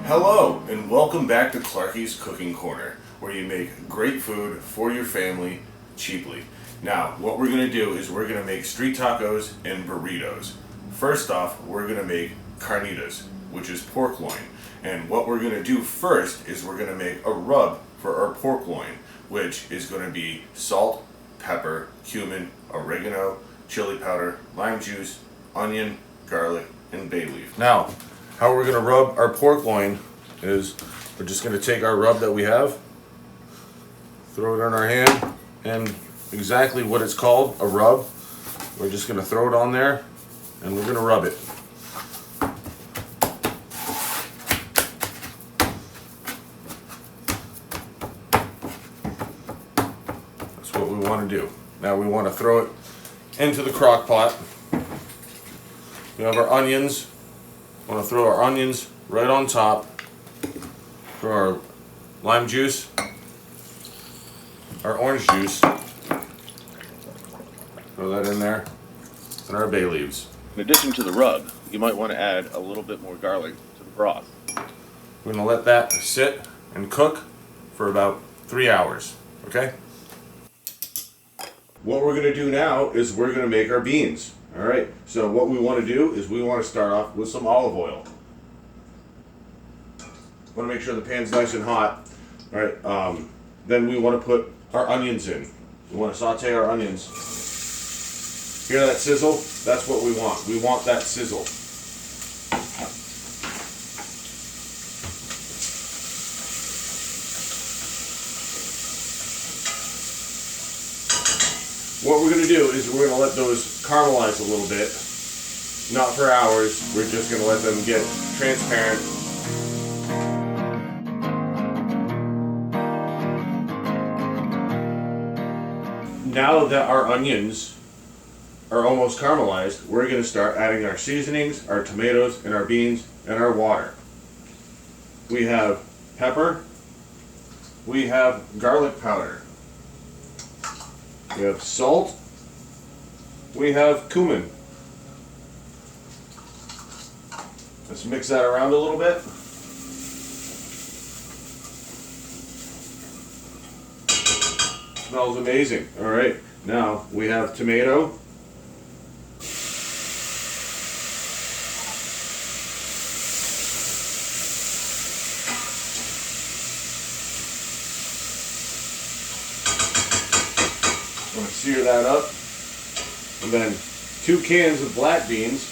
Hello, and welcome back to Clarky's Cooking Corner, where you make great food for your family cheaply. Now, what we're going to do is we're going to make street tacos and burritos. First off, we're going to make carnitas, which is pork loin. And what we're going to do first is we're going to make a rub for our pork loin, which is going to be salt, pepper, cumin, oregano, chili powder, lime juice, onion, garlic, and bay leaf. Now, how we're going to rub our pork loin is we're just going to take our rub that we have, throw it on our hand, and exactly what it's called, a rub. We're just going to throw it on there and we're going to rub it. That's what we want to do. Now we want to throw it into the crock pot. We have our onions. We want to throw our onions right on top. Throw our lime juice, our orange juice, throw that in there, and our bay leaves. In addition to the rub, you might want to add a little bit more garlic to the broth. We're going to let that sit and cook for about 3 hours, okay? What we're going to do now is we're going to make our beans. All right, so what we want to do is we want to start off with some olive oil. Want to make sure the pan's nice and hot. All right, then we want to put our onions in. We want to saute our onions. Hear that sizzle? That's what we want. We want that sizzle. What we're going to do is we're going to let those caramelize a little bit. Not for hours. We're just going to let them get transparent. Now that our onions are almost caramelized, we're going to start adding our seasonings, our tomatoes, and our beans, and our water. We have pepper. We have garlic powder. We have salt. We have cumin. Let's mix that around a little bit. Smells amazing. All right, now we have tomato. I'm going to sear that up. And then 2 cans of black beans.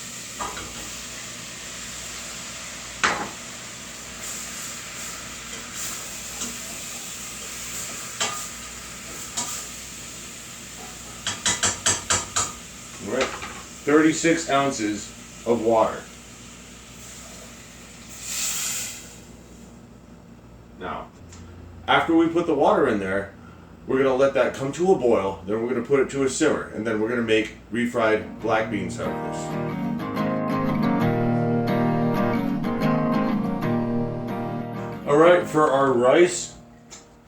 All right, 36 ounces of water. Now, after we put the water in there, we're going to let that come to a boil, then we're going to put it to a simmer, and then we're going to make refried black beans out of this. Alright, for our rice,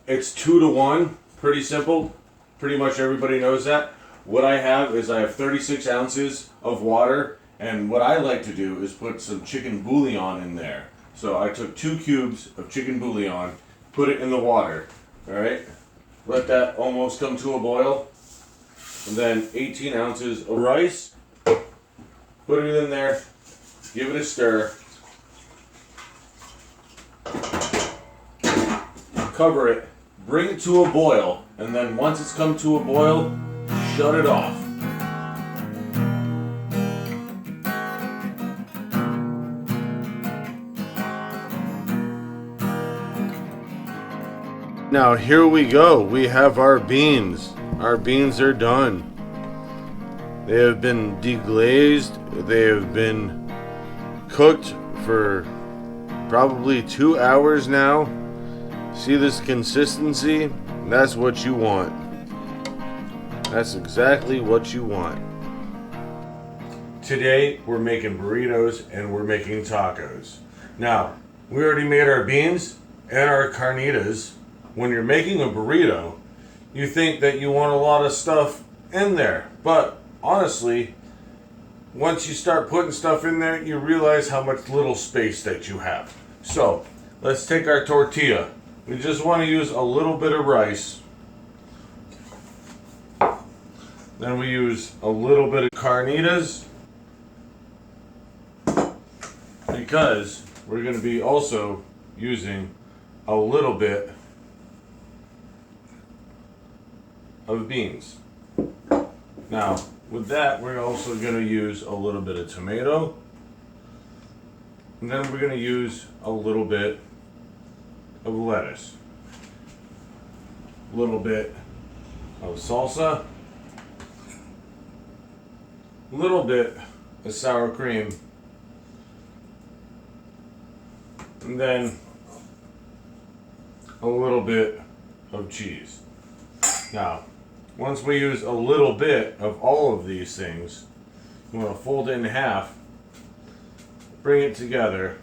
it's 2 to 1, pretty simple, pretty much everybody knows that. What I have is I have 36 ounces of water, and what I like to do is put some chicken bouillon in there. So I took 2 cubes of chicken bouillon, put it in the water, alright? Let that almost come to a boil. And then 18 ounces of rice. Put it in there. Give it a stir. Cover it. Bring it to a boil. And then once it's come to a boil, shut it off. Now here we go. We have our beans. Our beans are done. They have been deglazed. They have been cooked for probably 2 hours now. See this consistency? That's what you want. That's exactly what you want. Today we're making burritos and we're making tacos. Now, we already made our beans and our carnitas. When you're making a burrito, you think that you want a lot of stuff in there. But honestly, once you start putting stuff in there, you realize how much little space that you have. So let's take our tortilla. We just want to use a little bit of rice. Then we use a little bit of carnitas, because we're going to be also using a little bit of beans. Now, with that, we're also going to use a little bit of tomato. And then we're going to use a little bit of lettuce. A little bit of salsa. A little bit of sour cream. And then a little bit of cheese. Now, once we use a little bit of all of these things, you want to fold it in half, bring it together,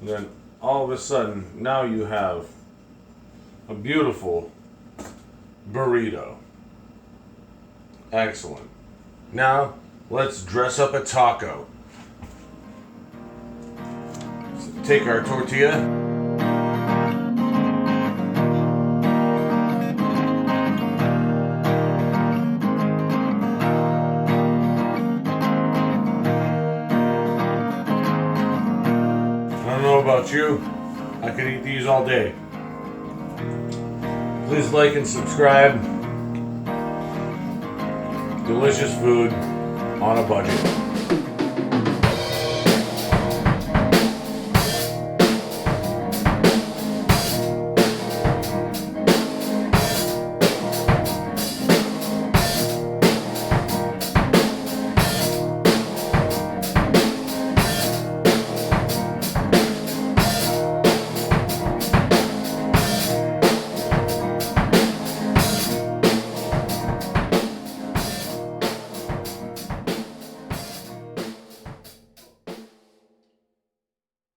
and then all of a sudden, now you have a beautiful burrito. Excellent. Now, let's dress up a taco. So take our tortilla. About you, I could eat these all day. Please like and subscribe. Delicious food on a budget.